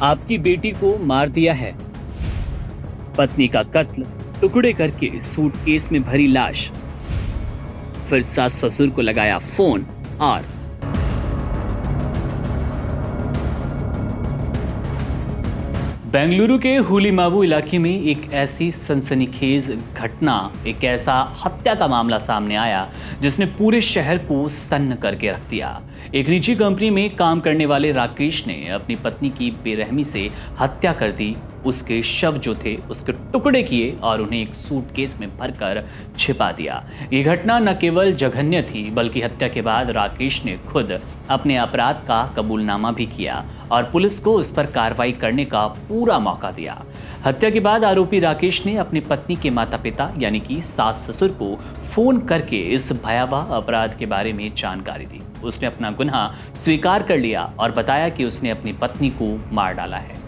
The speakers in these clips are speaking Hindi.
आपकी बेटी को मार दिया है। पत्नी का कत्ल, टुकड़े करके सूटकेस में भरी लाश। फिर सास ससुर को लगाया फोन और बेंगलुरु के हुलीमावू इलाके में एक ऐसी सनसनीखेज घटना, एक ऐसा हत्या का मामला सामने आया जिसने पूरे शहर को सन्न करके रख दिया। एक निजी कंपनी में काम करने वाले राकेश ने अपनी पत्नी की बेरहमी से हत्या कर दी। उसके शव जो थे उसके टुकड़े किए और उन्हें एक सूटकेस में भरकर छिपा दिया। ये घटना न केवल जघन्य थी बल्कि हत्या के बाद राकेश ने खुद अपने अपराध का कबूलनामा भी किया और पुलिस को उस पर कार्रवाई करने का पूरा मौका दिया। हत्या के बाद आरोपी राकेश ने अपनी पत्नी के माता पिता यानी कि सास ससुर को फोन करके इस भयावह अपराध के बारे में जानकारी दी। उसने अपना गुनाह स्वीकार कर लिया और बताया कि उसने अपनी पत्नी को मार डाला है।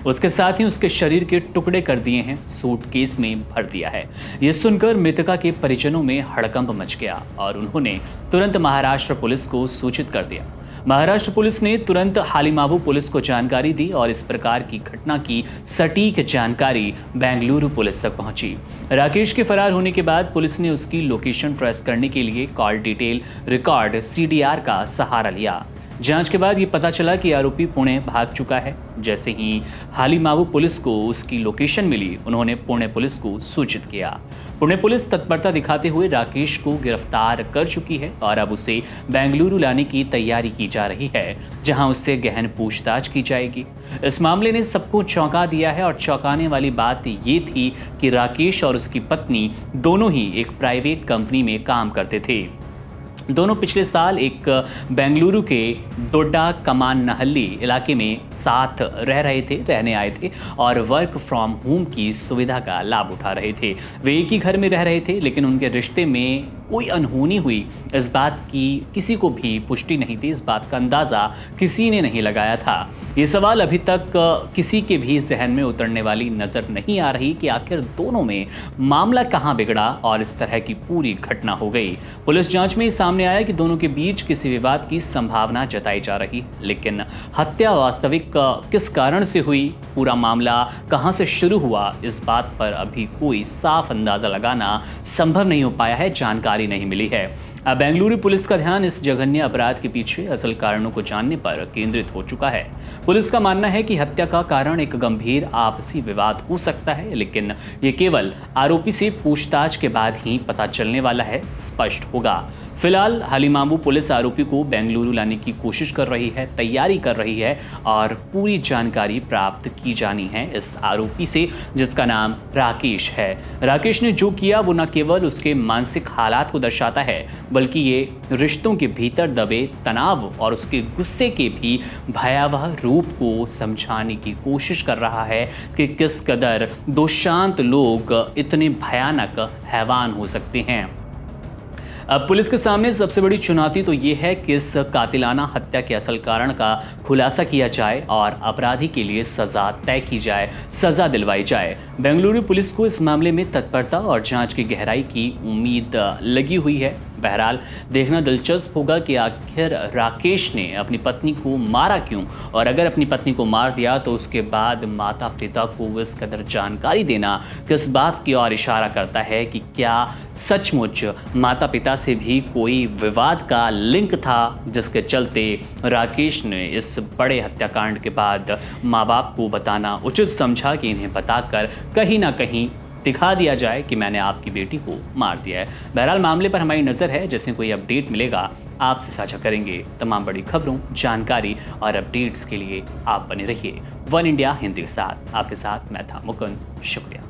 उसके साथ ही उसके शरीर के टुकड़े कर दिए हैं, सूटकेस में भर दिया है। यह सुनकर मृतका के परिजनों में हड़कंप मच गया और उन्होंने तुरंत महाराष्ट्र पुलिस को सूचित कर दिया। महाराष्ट्र पुलिस ने तुरंत हालीमावू पुलिस को जानकारी दी और इस प्रकार की घटना की सटीक जानकारी बेंगलुरु पुलिस तक पहुंची। राकेश के फरार होने के बाद पुलिस ने उसकी लोकेशन ट्रेस करने के लिए कॉल डिटेल रिकॉर्ड CDR का सहारा लिया। जांच के बाद ये पता चला कि आरोपी पुणे भाग चुका है। जैसे ही हालीमावू पुलिस को उसकी लोकेशन मिली, उन्होंने पुणे पुलिस को सूचित किया। पुणे पुलिस तत्परता दिखाते हुए राकेश को गिरफ्तार कर चुकी है और अब उसे बेंगलुरु लाने की तैयारी की जा रही है, जहां उससे गहन पूछताछ की जाएगी। इस मामले ने सबको चौंका दिया है और चौंकाने वाली बात ये थी कि राकेश और उसकी पत्नी दोनों ही एक प्राइवेट कंपनी में काम करते थे। दोनों पिछले साल एक बेंगलुरु के डोडा कमानहल्ली इलाके में साथ रहने आए थे और वर्क फ्रॉम होम की सुविधा का लाभ उठा रहे थे। वे एक ही घर में रह रहे थे, लेकिन उनके रिश्ते में कोई अनहोनी हुई, इस बात की किसी को भी पुष्टि नहीं थी। इस बात का अंदाज़ा किसी ने नहीं लगाया था। ये सवाल अभी तक किसी के भी जहन में उतरने वाली नज़र नहीं आ रही कि आखिर दोनों में मामला कहाँ बिगड़ा और इस तरह की पूरी घटना हो गई। पुलिस जांच में सामने आया कि दोनों के बीच किसी विवाद की संभावना जताई जा रही, लेकिन हत्या वास्तविक किस कारण से हुई, पूरा मामला कहां से शुरू हुआ, इस बात पर अभी कोई साफ अंदाजा लगाना संभव नहीं हो पाया है, जानकारी नहीं मिली है। अब बेंगलुरु पुलिस का ध्यान इस जघन्य अपराध के पीछे असल कारणों को जानने पर केंद्रित हो चुका है। पुलिस का मानना है कि हत्या का कारण एक गंभीर आपसी विवाद हो सकता है, लेकिन ये केवल आरोपी से पूछताछ के बाद ही पता चलने वाला है, स्पष्ट होगा। फिलहाल हालीमावू पुलिस आरोपी को बेंगलुरु लाने की कोशिश कर रही है, तैयारी कर रही है और पूरी जानकारी प्राप्त की जानी है इस आरोपी से, जिसका नाम राकेश है। राकेश ने जो किया वो न केवल उसके मानसिक हालात को दर्शाता है, बल्कि ये रिश्तों के भीतर दबे तनाव और उसके गुस्से के भी भयावह रूप को समझाने की कोशिश कर रहा है कि किस कदर दो शांत लोग इतने भयानक हैवान हो सकते हैं। अब पुलिस के सामने सबसे बड़ी चुनौती तो ये है कि इस कातिलाना हत्या के असल कारण का खुलासा किया जाए और अपराधी के लिए सजा तय की जाए, सजा दिलवाई जाए। बेंगलुरु पुलिस को इस मामले में तत्परता और जांच की गहराई की उम्मीद लगी हुई है। बहरहाल देखना दिलचस्प होगा कि आखिर राकेश ने अपनी पत्नी को मारा क्यों, और अगर अपनी पत्नी को मार दिया तो उसके बाद माता पिता को इस कदर जानकारी देना किस बात की ओर इशारा करता है कि क्या सचमुच माता पिता से भी कोई विवाद का लिंक था, जिसके चलते राकेश ने इस बड़े हत्याकांड के बाद माँ बाप को बताना उचित समझा कि इन्हें बताकर कहीं ना कहीं दिखा दिया जाए कि मैंने आपकी बेटी को मार दिया है। बहरहाल मामले पर हमारी नज़र है, जैसे कोई अपडेट मिलेगा आपसे साझा करेंगे। तमाम बड़ी खबरों, जानकारी और अपडेट्स के लिए आप बने रहिए वन इंडिया हिंदी के साथ। आपके साथ मैं था मुकुंद, शुक्रिया।